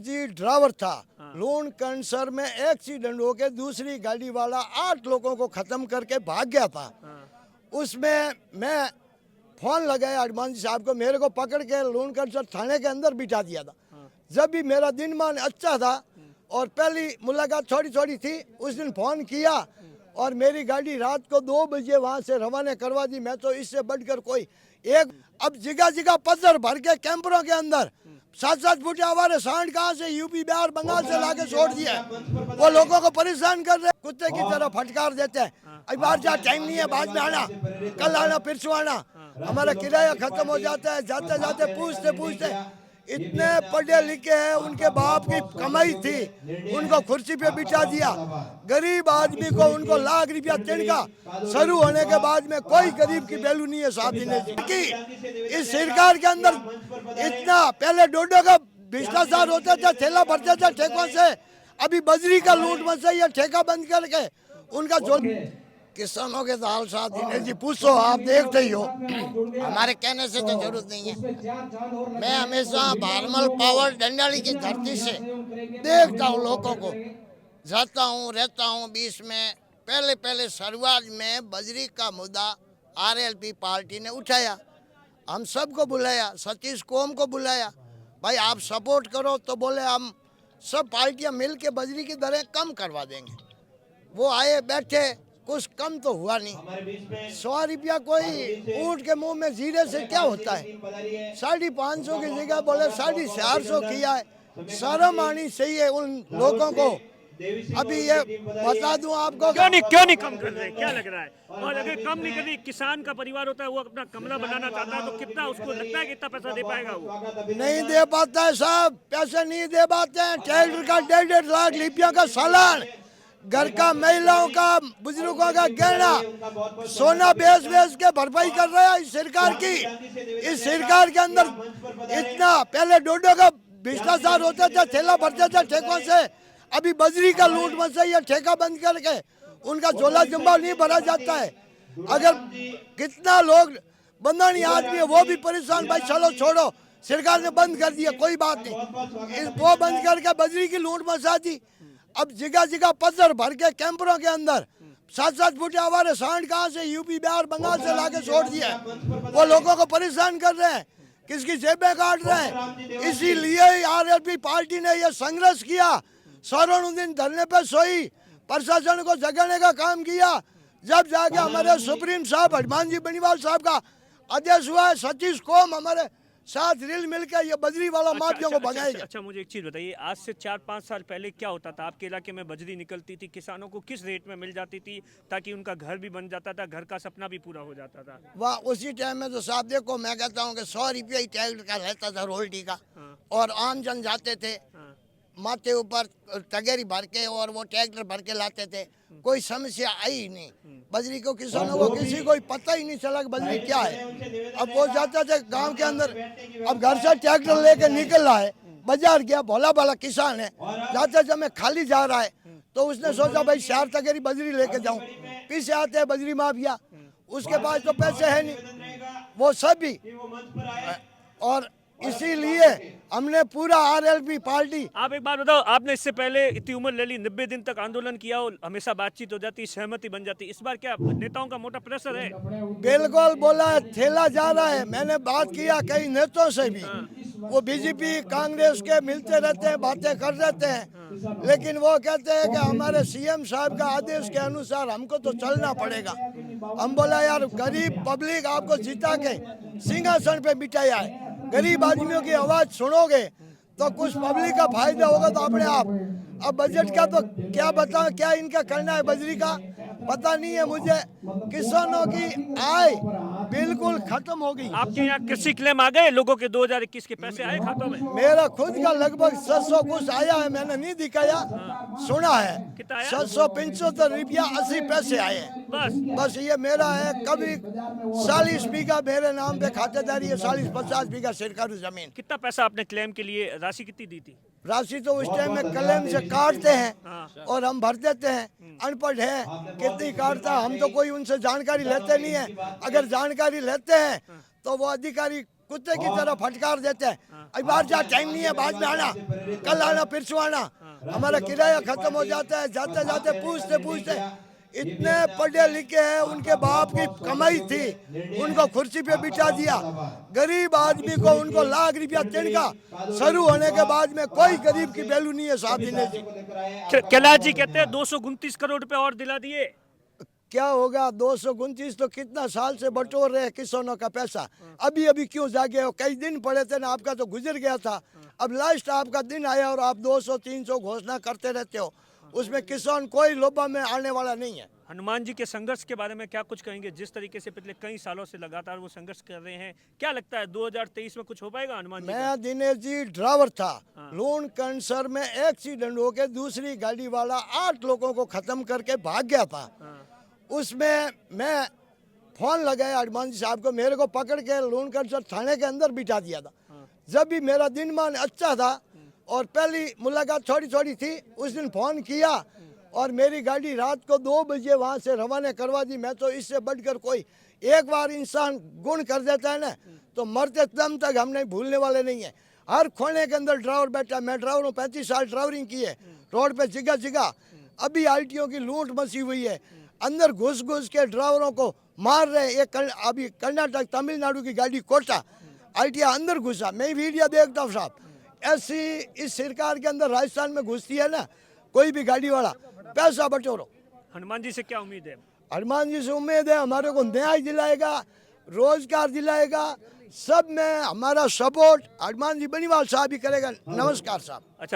जी driver था। लून cancer में accident होके दूसरी गाड़ी वाला 8 लोगों को खत्म करके भाग गया था। उसमें मैं फोन लगाया हनुमान जी साहब को, मेरे को पकड़ के लून कैंसर थाने के अंदर बिठा दिया था। जब भी मेरा दिन मान अच्छा था और पहली मुलाकात थोड़ी थोड़ी थी, उस दिन फोन किया और मेरी गाड़ी रात को 2 बजे वहाँ से रवाना करवा दी। मैं तो इससे बढ़कर कोई एक अब जगह जगह पत्थर भर के कैंपरों के अंदर 7-7 फुट आवारे सांड कहाँ से यूपी बिहार बंगाल से लाके छोड़ दिया है। वो लोगों को परेशान कर रहे, कुत्ते की तरह फटकार देते हैं। अब बाहर जा, टाइम नहीं है, बाद में आना, कल आना, परसों आना। हमारा किराया खत्म हो जाता है। जाते जाते पूछते पूछते इतने पढ़े लिखे हैं, उनके बाप की कमाई थी, उनको कुर्सी पे बिठा दिया। गरीब आदमी को उनको लाख रुपया तिनका शुरू होने के बाद में कोई गरीब की वैल्यू नहीं है। साथ देने की इस सरकार के अंदर इतना पहले डोडो का भ्रष्टाचार होता था, थैला भरते थे ठेकों से। अभी बजरी का लूट मचा, ये ठेका बंद करके उनका जो किसानों के हाल साथ दिनेश जी पूछो, आप देखते ही हो। हमारे कहने से तो जरूरत नहीं है। मैं हमेशा भारमल पावर डंडाली की धरती से देखता हूँ लोगों को, जाता हूँ, रहता हूँ बीच में। पहले शुरुआत में बजरी का मुद्दा आरएलपी पार्टी ने उठाया, हम सबको बुलाया, सतीश कोम को बुलाया, भाई आप सपोर्ट करो। तो बोले हम सब पार्टियां मिल के बजरी की दरें कम करवा देंगे। वो आए, बैठे, कुछ कम तो हुआ नहीं। 100 रुपया कोई ऊँट के मुंह में जीरे से क्या होता है। 550 की जगह बोले 450 किया है। शर्म आनी चाहिए उन लोगों को। अभी ये बता दूं आपको, क्यों नहीं कम कर रहे, क्या लग रहा है? और अगर कम नहीं कर रही, किसान का परिवार होता है, वो अपना कमला बनाना चाहता है, तो कितना उसको लगता है कि इतना पैसा दे पाएगा? वो नहीं दे पाता है साहब, पैसे नहीं दे पाते हैं। ट्रैक्टर का 1.5 लाख रुपया का सालान, घर का महिलाओं का बुजुर्गों का गहना सोना बेच बेच के भरपाई कर रहा है इस सरकार की। इस सरकार के अंदर इतना पहले डोडो का भ्रष्टाचार होता था, थैला भरते थे ठेकों से। अभी बजरी का लूट मचा, ये ठेका बंद करके उनका झोला जम्बा नहीं भरा जाता है। अगर कितना लोग बंदानी आदमी है वो भी परेशान, भाई चलो छोड़ो, सरकार ने बंद कर दिया, कोई बात नहीं। वो बंद करके बजरी की लूट मचा दी। अब जगह जगह पत्थर भर के कैंपरों के अंदर 7-7 फुट आवारे सांड कहाँ से यूपी बिहार बंगाल से लाके छोड़ दिया है। वो लोगों को परेशान कर रहे हैं, किसकी जेबें काट रहे हैं। इसीलिए आरएलपी पार्टी ने यह संघर्ष किया, सारों दिन धरने पे सोई, प्रशासन को जगाने का काम किया। जब जाके हमारे सुप्रीम साहब हनुमान जी बनीवाल साहब का आदेश हुआ है, सतीश कोम हमारे साथ रिल मिलकर ये बजरी वाला माफिया को भगाएगा। अच्छा, मुझे एक चीज बताइए, आज से 4-5 साल पहले क्या होता था? आपके इलाके में बजरी निकलती थी, किसानों को किस रेट में मिल जाती थी ताकि उनका घर भी बन जाता था, घर का सपना भी पूरा हो जाता था? वाह, उसी टाइम में तो साहब देखो, मैं कहता हूँ कि 100 रुपया ही ट्रैक्टर का रहता था रोल्टी का। और आम जन जाते थे माथे ऊपर तगेरी भर के और वो ट्रैक्टर भर के लाते थे, कोई समस्या आई ही नहीं। बजरी को किसानों को किसी को पता ही नहीं चला कि बजरी क्या है। अब वो जाते थे गांव के अंदर, अब घर से ट्रैक्टर लेके निकल रहा है, बाजार गया, भोला भाला किसान है, जाते जब मैं खाली जा रहा है तो उसने सोचा भाई 4 तगेरी बजरी लेके जाऊं। पीछे आते हैं बजरी माफिया, उसके पास तो पैसे है नहीं, वो सभी। और इसीलिए हमने पूरा आरएलपी पार्टी। आप एक बात बताओ, आपने इससे पहले इतनी उम्र ले ली, 90 दिन तक आंदोलन किया और हमेशा बातचीत हो जाती, सहमति बन जाती, इस बार क्या नेताओं का मोटा प्रेशर है? बिल्कुल बोला है, थैला जा रहा है। मैंने बात किया कई नेताओं से भी, वो बीजेपी कांग्रेस के मिलते रहते हैं, बातें कर रहते हैं, लेकिन वो कहते हैं कि हमारे सीएम साहब का आदेश के अनुसार हमको तो चलना पड़ेगा। हम बोला यार, गरीब पब्लिक आपको जिता के सिंहासन पे बिठाया है, गरीब आदमियों की आवाज सुनोगे तो कुछ पब्लिक का फायदा होगा तो अपने आप। अब बजट का तो क्या बता, क्या इनका करना है बजरी का पता नहीं है मुझे। किसानों की आय बिल्कुल खत्म हो गई। आपके यहाँ कृषि क्लेम आ गए लोगों के? 2021 के पैसे आए खातों में? मेरा खुद का लगभग 700 कुछ आया है, मैंने नहीं दिखाया, सुना है। कितना आया? 775 रुपया 80 पैसे आए हैं। बस ये मेरा है। कभी 40 बीघा मेरे नाम पे खातेदारी है, 40-50 बीघा सरकारी जमीन। कितना पैसा आपने क्लेम के लिए, राशि कितनी दी थी? राशि तो उस टाइम में क्लेम से काटते हैं और हम भर देते हैं। अनपढ़ है, कितनी काटता हम तो कोई उनसे जानकारी लेते नहीं है। अगर जानकारी लेते हैं तो वो अधिकारी कुत्ते की तरह फटकार देते हैं, अभी बाहर जा, टाइम नहीं है, बाद में आना, कल आना, परसों आना। हमारा किराया खत्म हो जाता है, जाते जाते पूछते पूछते इतने पढ़े लिखे हैं, उनके बाप की कमाई थी, उनको कुर्सी पे बिठा दिया। गरीब आदमी को उनको लाख रुपया तिनका शुरू होने के बाद में कोई गरीब की वैल्यू नहीं है साहब दिनेश जी। कैलाश जी कहते हैं 229 करोड़ रुपए और दिला दिए। क्या होगा 229 तो कितना साल से बटोर रहे हैं किसानों का पैसा, अभी अभी क्यों जागे हो? कई दिन पड़े थे ना, आपका तो गुजर गया था, अब लास्ट आपका दिन आया और आप 200-300 घोषणा करते रहते हो, उसमें किसान कोई लोभा में आने वाला नहीं है। हनुमान जी के संघर्ष के बारे में क्या कुछ कहेंगे? जिस तरीके से पिछले कई सालों से लगातार वो संघर्ष कर रहे हैं, क्या लगता है 2023 में कुछ हो पाएगा हनुमान जी का? मैं दिनेश जी ड्राइवर था, लोन कैंसर में एक्सीडेंट हो के दूसरी गाड़ी वाला 8 लोगों को खत्म करके भाग गया था। उसमें मैं फोन लगाया हनुमान जी साहब को, मेरे को पकड़ के लोन कैंसर थाने के अंदर बिठा दिया था। जब भी मेरा दिन मान अच्छा था और पहली मुलाकात थोड़ी थोड़ी थी, उस दिन फोन किया और मेरी गाड़ी रात को 2 बजे वहाँ से रवाना करवा दी। मैं तो इससे बढ़कर कोई, एक बार इंसान गुण कर देता है ना, तो मरते दम तक हम नहीं भूलने वाले नहीं है। हर कोने के अंदर ड्राइवर बैठा, मैं ड्राइवर हूँ, 35 साल ड्राइवरिंग की है, रोड पे जगह जगह अभी आईटीओ की लूट मची हुई है, अंदर घुस घुस के ड्राइवरों को मार रहे। एक अभी कर्नाटक तमिलनाडु की गाड़ी कोटा आईटीओ अंदर घुसा, मैं वीडियो देखता हूँ साहब। ऐसी इस सरकार के अंदर राजस्थान में घुसती है ना, कोई भी गाड़ी वाला पैसा बटोरो। हनुमान जी से क्या उम्मीद है? हनुमान जी से उम्मीद है हमारे को न्याय दिलाएगा, रोजगार दिलाएगा, सब में हमारा सपोर्ट हनुमान जी बनीवाल साहब ही करेगा। नमस्कार साहब। अच्छा।